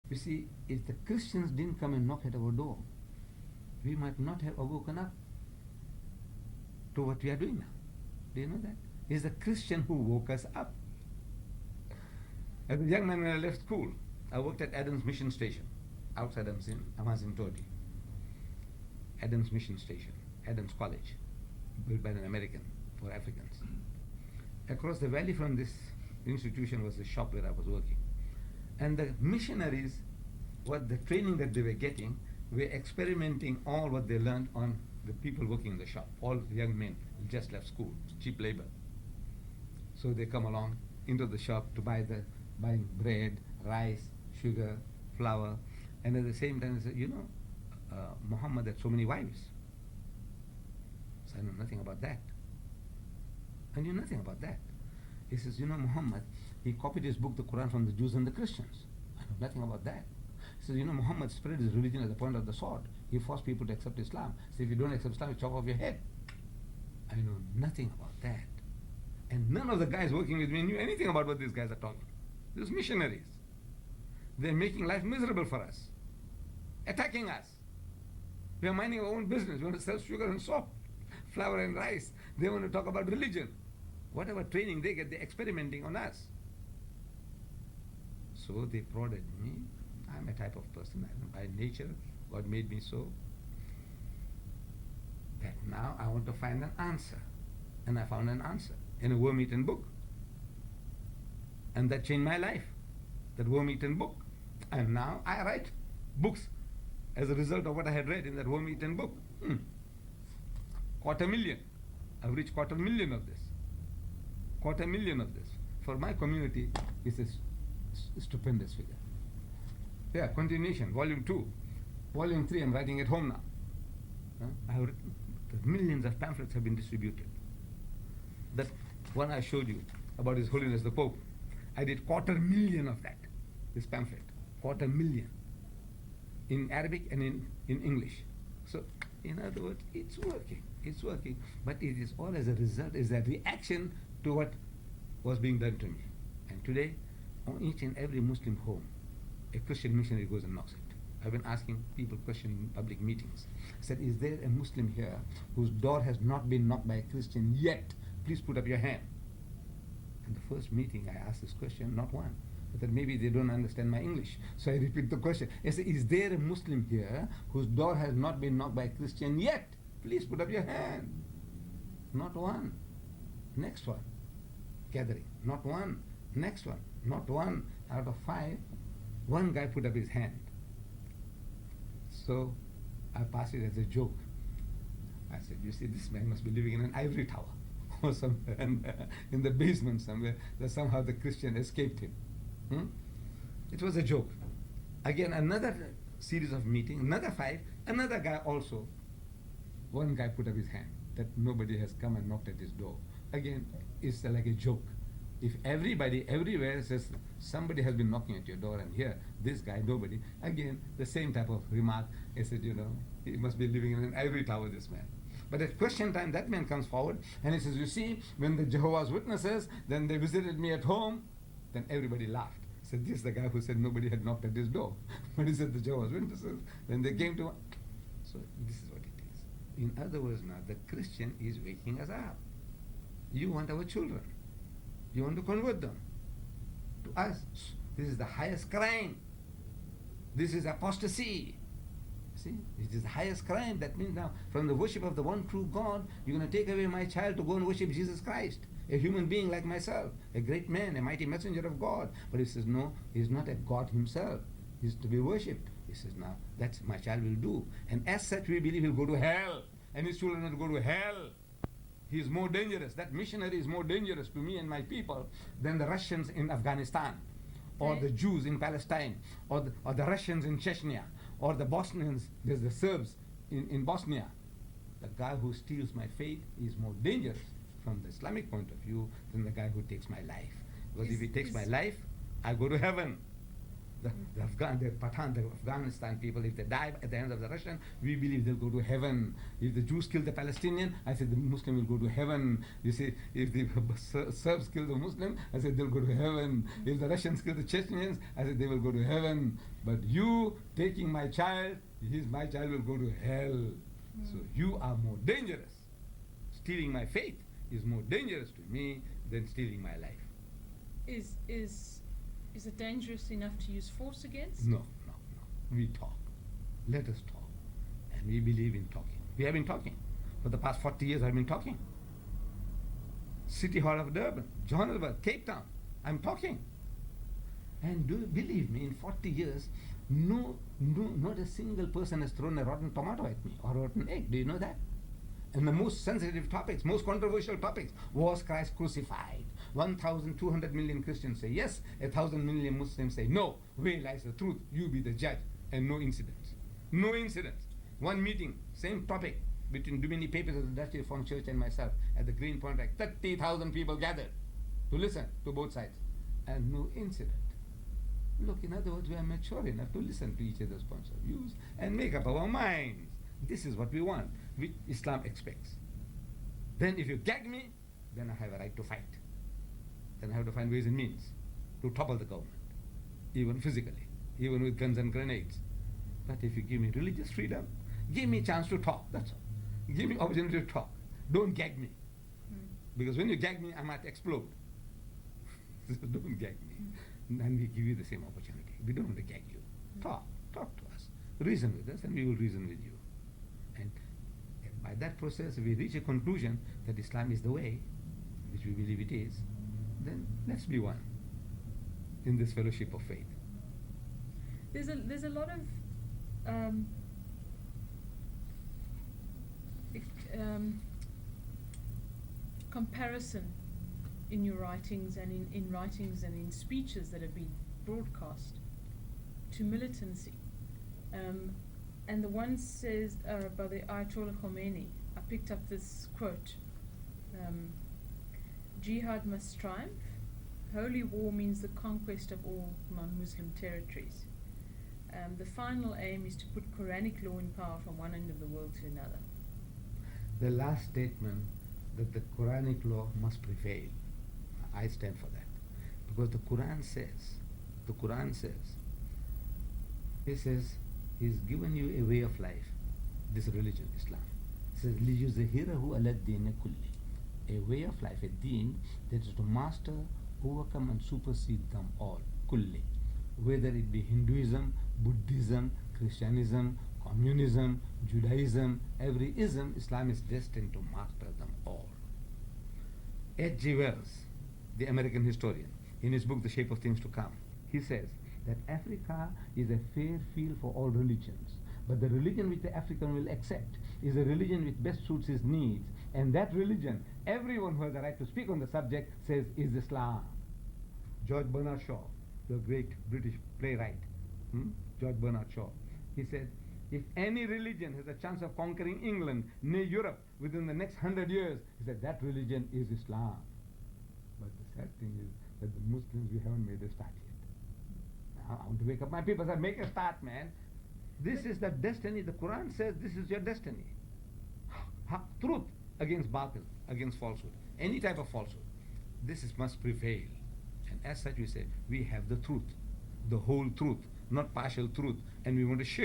You see, if the Christians didn't come and knock at our door, we might not have awoken up to what we are doing now. Do you know that? It's the Christian who woke us up. As a young man, when I left school, I worked at Adams Mission Station, outside Amazon Todi. Adams Mission Station, Adams College, built by an American for Africans. Across the valley from this institution was the shop where I was working. And the missionaries, what the training that they were getting, were experimenting all what they learned on the people working in the shop, all young men who just left school, cheap labor. So they come along into the shop to buying bread, rice, sugar, flour, and at the same time they say, you know, Muhammad had so many wives. So I know nothing about that. I knew nothing about that. He says, you know, Muhammad, he copied his book, the Qur'an, from the Jews and the Christians. I know nothing about that. He says, you know, Muhammad spread his religion at the point of the sword. He forced people to accept Islam. So if you don't accept Islam, you chop off your head. I know nothing about that. And none of the guys working with me knew anything about what these guys are talking. These missionaries. They're making life miserable for us. Attacking us. We are minding our own business. We want to sell sugar and salt, flour and rice. They want to talk about religion. Whatever training they get, they're experimenting on us. So they prodded me. I'm a type of person, by nature, God made me so, that now I want to find an answer. And I found an answer in a worm-eaten book. And that changed my life, that worm-eaten book. And now I write books as a result of what I had read in that worm-eaten book. 250,000. I've reached 250,000 of this. 250,000 of this. For my community, it's a stupendous figure. Yeah, continuation, volume 2. Volume 3, I'm writing at home now. I have written, millions of pamphlets have been distributed. That one I showed you about His Holiness the Pope, I did 250,000 of that, this pamphlet, 250,000, in Arabic and in English. So, in other words, it's working, but it is all as a result, is a reaction to what was being done to me. And today, on each and every Muslim home, a Christian missionary goes and knocks it. I've been asking people questions in public meetings. I said, is there a Muslim here whose door has not been knocked by a Christian yet? Please put up your hand. In the first meeting, I asked this question, not one. I thought maybe they don't understand my English. So I repeat the question. I said, is there a Muslim here whose door has not been knocked by a Christian yet? Please put up your hand. Not one. Next one. Gathering. Not one. Next one. Not one. Out of 5, one guy put up his hand. So I passed it as a joke. I said, you see, this man must be living in an ivory tower or somewhere in the basement somewhere, that somehow the Christian escaped him. It was a joke. Again, another series of meetings, another 5, another guy also. One guy put up his hand that nobody has come and knocked at his door. Again, it's like a joke. If everybody everywhere says somebody has been knocking at your door, and here, this guy, nobody, again, the same type of remark. I said, you know, he must be living in an ivory tower, this man. But at question time, that man comes forward and he says, you see, when the Jehovah's Witnesses, then they visited me at home, then everybody laughed. He said, this is the guy who said nobody had knocked at his door. But he said the Jehovah's Witnesses, when they came to... So this is what it is. In other words now, the Christian is waking us up. You want our children. You want to convert them to us. This is the highest crime. This is apostasy. See, it is the highest crime. That means now, from the worship of the one true God, you're going to take away my child to go and worship Jesus Christ, a human being like myself, a great man, a mighty messenger of God. But he says, no, he's not a God himself. He's to be worshipped. He says, now, that's my child will do. And as such, we believe he'll go to hell, and his children will go to hell. He is more dangerous. That missionary is more dangerous to me and my people than the Russians in Afghanistan, or the Jews in Palestine, or the Russians in Chechnya, or the Bosnians, there's the Serbs in Bosnia. The guy who steals my faith is more dangerous from the Islamic point of view than the guy who takes my life. Because if he takes my life, I go to heaven. the Pathan, the Afghanistan people, if they die at the hands of the Russian, we believe they'll go to heaven. If the Jews kill the Palestinian, I said the Muslim will go to heaven. You see, if the Serbs kill the Muslim, I said they'll go to heaven. If the Russians kill the Chechens, I said they will go to heaven. But you taking my child, my child will go to hell. So you are more dangerous. Stealing my faith is more dangerous to me than stealing my life. Is it dangerous enough to use force against? No. We talk. Let us talk. And we believe in talking. We have been talking. For the past 40 years I've been talking. City Hall of Durban, Johannesburg, Cape Town. I'm talking. And do believe me, in 40 years, not a single person has thrown a rotten tomato at me or a rotten egg. Do you know that? And the most sensitive topics, most controversial topics, was Christ crucified? 1,200 million Christians say yes, 1,000 million Muslims say no. Where lies the truth? You be the judge. And no incidents. No incidents. One meeting, same topic, between Dumini Papers of the Dutch Reformed Church and myself at the Green Point, like 30,000 people gathered to listen to both sides. And no incident. Look, in other words, we are mature enough to listen to each other's points of views and make up our minds. This is what we want, which Islam expects. Then if you gag me, then I have a right to fight. Then I have to find ways and means to topple the government, even physically, even with guns and grenades. But if you give me religious freedom, give me a chance to talk, that's all. Give me opportunity to talk. Don't gag me. Because when you gag me, I might explode. So don't gag me. And we give you the same opportunity. We don't want to gag you. Talk to us. Reason with us and we will reason with you. And by that process, we reach a conclusion that Islam is the way, which we believe it is, then let's be one in this fellowship of faith. There's a lot of comparison in your writings and in writings and in speeches that have been broadcast to militancy. And the one says by the Ayatollah Khomeini, I picked up this quote, Jihad must triumph. Holy war means the conquest of all non-Muslim territories. The final aim is to put Quranic law in power from one end of the world to another. The last statement, that the Quranic law must prevail, I stand for that. Because the Qur'an says, it says, He's given you a way of life, this religion, Islam. It says, لِيُزْهِرَهُ عَلَى الدِّينِ كُلِّ, a way of life, a deen that is to master, overcome and supersede them all, kulli. Whether it be Hinduism, Buddhism, Christianism, Communism, Judaism, every ism, Islam is destined to master them all. H.G. Wells, the American historian, in his book The Shape of Things to Come, he says that Africa is a fair field for all religions, but the religion which the African will accept is a religion which best suits his needs, and that religion, everyone who has the right to speak on the subject says is Islam. George Bernard Shaw, the great British playwright, George Bernard Shaw, he said, if any religion has a chance of conquering England, near Europe, within the next 100 years, he said that religion is Islam. But the sad thing is that the Muslims, we haven't made a start yet. Now I want to wake up my people and say, make a start, man. This is the destiny. The Quran says this is your destiny. Truth against batil, against falsehood. Any type of falsehood. This must prevail. And as such we say, we have the truth, the whole truth, not partial truth. And we want to share